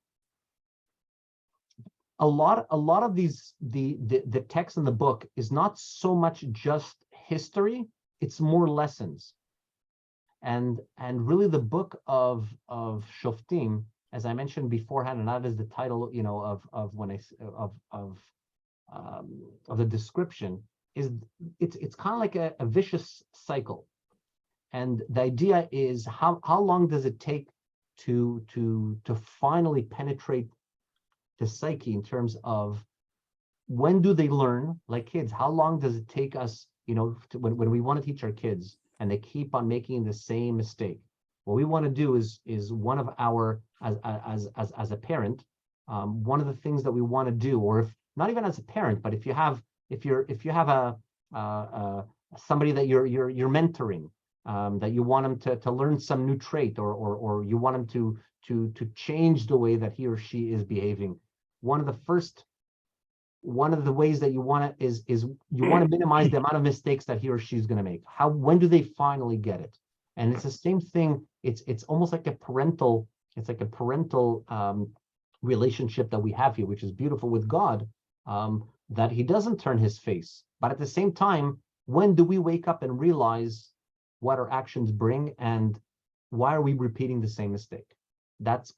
a lot of these the text in the book is not so much just history; it's more lessons. And really, the book of Shoftim, as I mentioned beforehand, and that is the title, of the description, is it's kind of like a vicious cycle. And the idea is how long does it take to finally penetrate the psyche, in terms of when do they learn, like kids? How long does it take us, when we want to teach our kids and they keep on making the same mistake? What we want to do is one of our, as a parent, one of the things that we want to do, or if not even as a parent, but if you have a somebody that you're mentoring, that you want them to learn some new trait, or you want them to change the way that he or she is behaving. One of the ways that you want to is you want to minimize the amount of mistakes that he or she's going to make. When do they finally get it? And it's the same thing. It's almost like a parental relationship that we have here, which is beautiful with God, that he doesn't turn his face. But at the same time, when do we wake up and realize what our actions bring, and why are we repeating the same mistake? That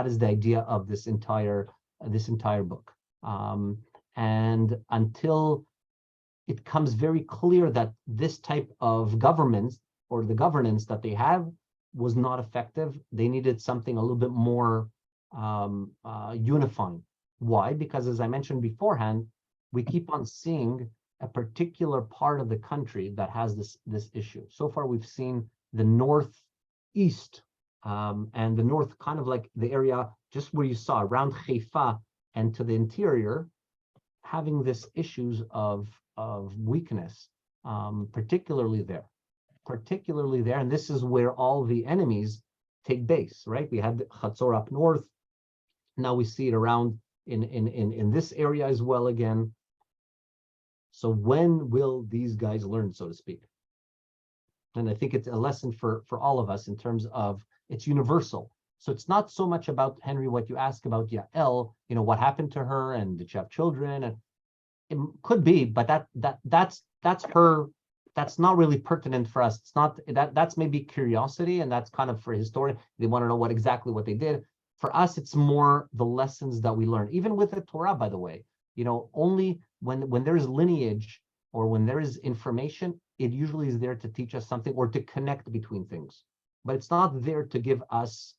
is the idea of this entire book. And until it comes very clear that this type of governments or the governance that they have was not effective, they needed something a little bit more unifying. Why? Because as I mentioned beforehand, we keep on seeing a particular part of the country that has this issue. So far, we've seen the northeast and the north, kind of like the area just where you saw around Haifa and to the interior, having this issues of weakness, particularly there. And this is where all the enemies take base, right? We had Chatzor up north. Now we see it around in this area as well again. So when will these guys learn, so to speak? And I think it's a lesson for all of us in terms of it's universal. So it's not so much about, Henry, what you ask about Yael, what happened to her and did she have children? And it could be, but that's her. That's not really pertinent for us. It's not that's maybe curiosity, and that's kind of for historian. They want to know exactly what they did. For us, it's more the lessons that we learn. Even with the Torah, by the way, only when there is lineage or when there is information, it usually is there to teach us something or to connect between things. But it's not there to give us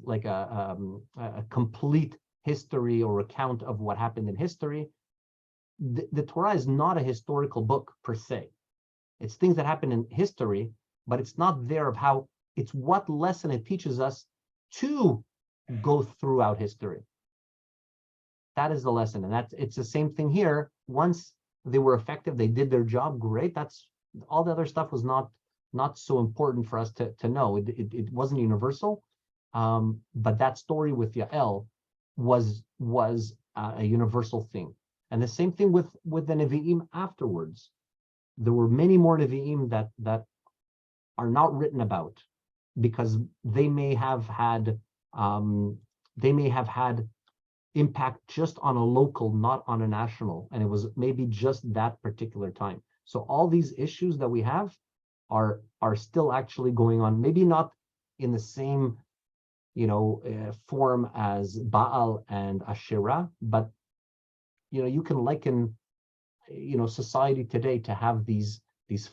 like a complete history or account of what happened in history. The Torah is not a historical book per se. It's things that happen in history, but it's not there of how, it's what lesson it teaches us to go throughout history. That is the lesson. And it's the same thing here. Once they were effective, they did their job, great. That's all the other stuff was not so important for us to know. It wasn't universal. But that story with Yael was a universal thing. And the same thing with the Nevi'im afterwards. There were many more Nevi'im that are not written about because they may have had impact just on a local, not on a national, and it was maybe just that particular time. So all these issues that we have are still actually going on. Maybe not in the same form as Baal and Asherah, but you can liken society today to have these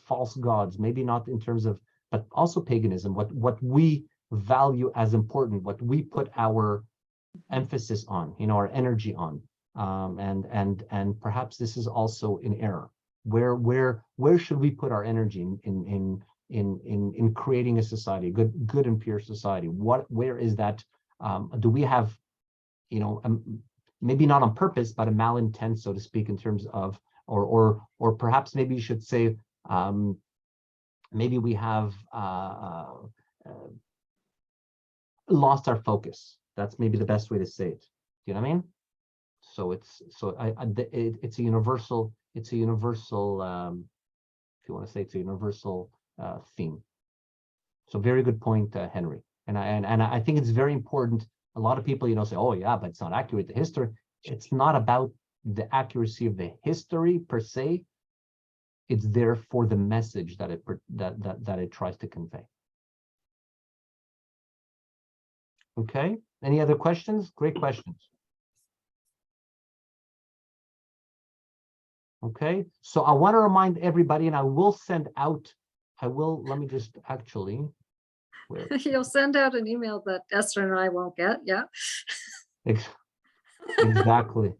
false gods, maybe not in terms of, but also paganism, what we value as important, what we put our emphasis on, our energy on, and perhaps this is also an error. Where should we put our energy in creating a society, good and pure society? Where is that? Do we have, maybe not on purpose, but a malintent, so to speak, in terms of, or perhaps maybe you should say, maybe we have lost our focus. That's maybe the best way to say it. Do you know what I mean? So it's a universal. If you want to say it's a universal theme. So very good point, Henry. And I think it's very important. A lot of people, say, oh yeah, but it's not accurate. The history. It's not about the accuracy of the history per se. It's there for the message that it tries to convey. Okay. Any other questions? Great questions. Okay. So I want to remind everybody, and I will send out. Let me just actually. You'll send out an email that Esther and I won't get. Yeah. Exactly.